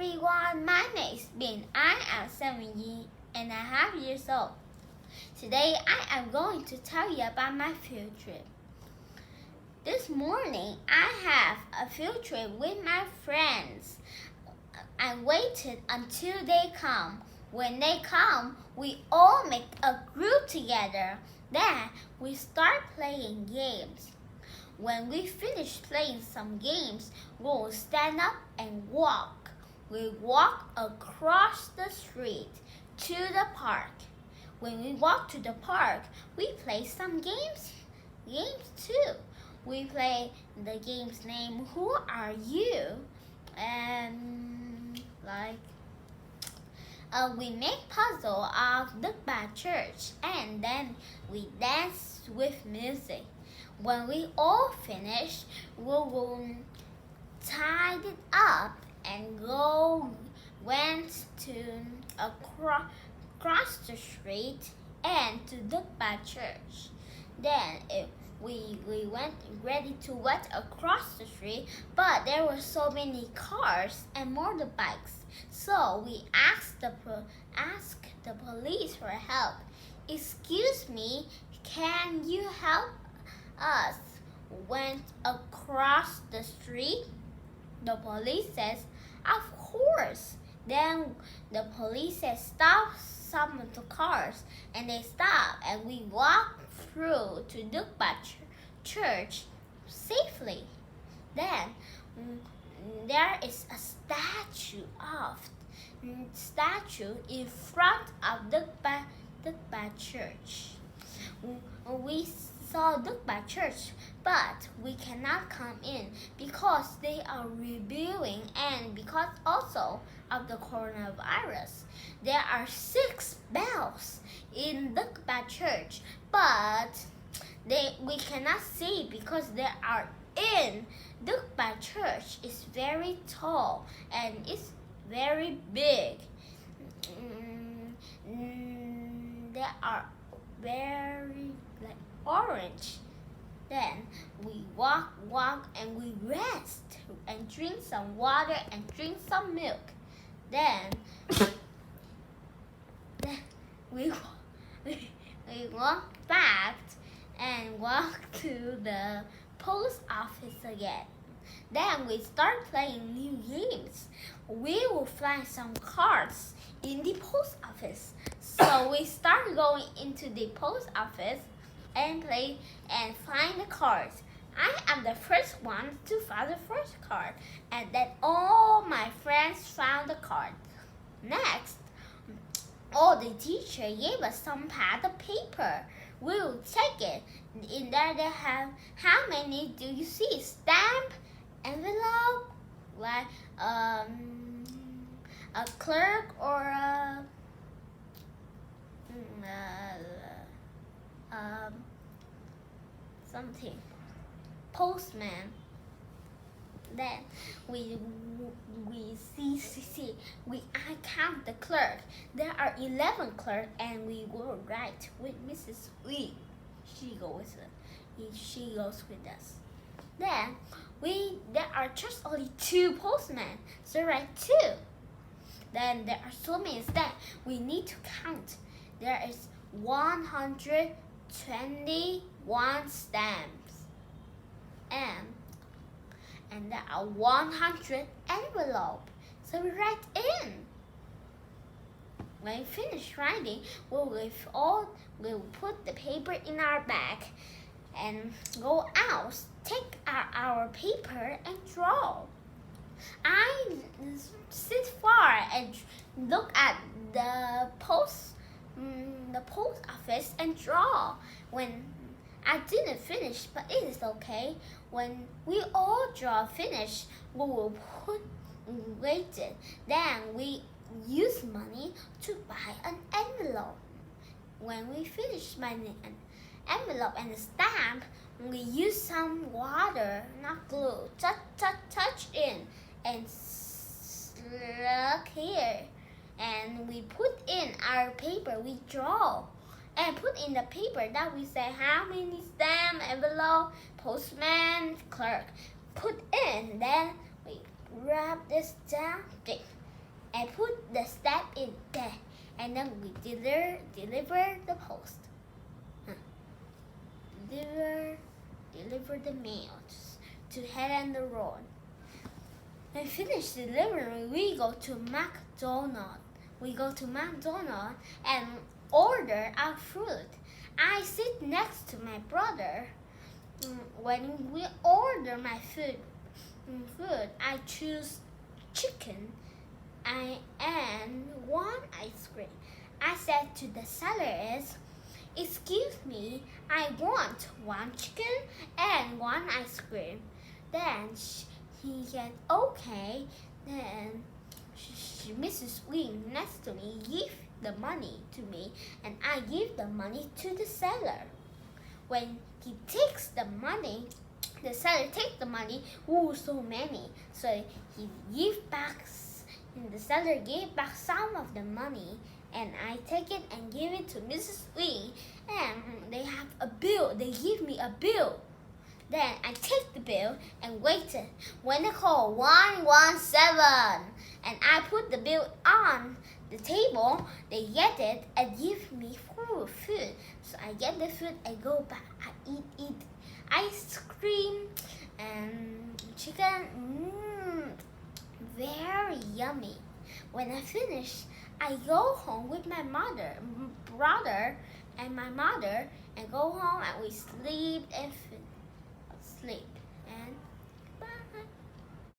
everyone, my name is Ben. I am 7.5 years old. Today I am going to tell you about my field trip. This morning I have a field trip with my friends. I waited until they come. When they come, we all make a group together. Then we start playing games. When we finish playing some games, we'll stand up and walk. We walk across the street to the park. When we walk to the park, we play some games too. We play the game's name, Who Are You? And we make puzzle of Look Back Church, and then we dance with music. When we all finish, we will tie it up and went to across the street and to Look Back Church. Then we went ready to walk across the street, but there were so many cars and motorbikes. So we asked the police for help. Excuse me, can you help us? Went across the street? The police says, of course. Then the police says, stop some of the cars, and they stop, and we walk through to Look Back Church safely. Then there is a statue in front of Look Back Church. We saw Look Back Church, but we cannot come in because they are rebuilding, and because also of the coronavirus. There are 6 bells in Look Back Church, but we cannot see because they are in Look Back Church. It's very tall and it's very big. They are very orange. Then we walk and we rest and drink some water and drink some milk. Then we walk back and walk to the post office again. Then we start playing new games. We will find some cards in the post office. So we start going into the post office and play and find the cards. I am the first one to find the first card, and then all my friends found the card. Next, the teacher gave us some pad of paper. We will take it. In there they have, how many do you see? Stamp, envelope, like a clerk or something, postman. Then I count the clerk. There are 11 clerks, and we go right with Mrs. Lee. She goes with us. Then there are just only 2 postmen, so write 2. Then there are so many stamps. We need to count. There is 121 stamps, and there are 100 envelopes. So we write in. When we finish writing, we'll put the paper in our bag and go out, take our paper and draw. I sit far and look at the post office and draw. When I didn't finish, but it is okay. When we all draw finish, we will wait it. Then we use money to buy an envelope. When we finish buying an envelope and a stamp, we use some water, not glue, touch in, and look here. And we put in our paper, we draw. And put in the paper that we say how many stamp, envelope, postman, clerk. Put in, then we wrap this down. and put the stamp in there, and then we deliver the post. Deliver the mail to head on the road. When finished delivering, we go to McDonald's. And order our food. I sit next to my brother. When we order my food, I choose chicken and one ice cream. I said to the seller, "Excuse me, I want one chicken and one ice cream." Then he said, "Okay." Then Mrs. Wing next to me gave the money to me, and I give the money to the seller. When he takes the money, the seller takes the money. So many. So the seller gave back some of the money, and I take it and give it to Mrs. Wing, and they have a bill. They give me a bill. Then I take the bill and waited. When they call 117, and I put the bill on the table, they get it and give me food. So I get the food, I go back, I eat ice cream and chicken. Very yummy. When I finish, I go home with my brother, and my mother, and go home and we sleep and sleep.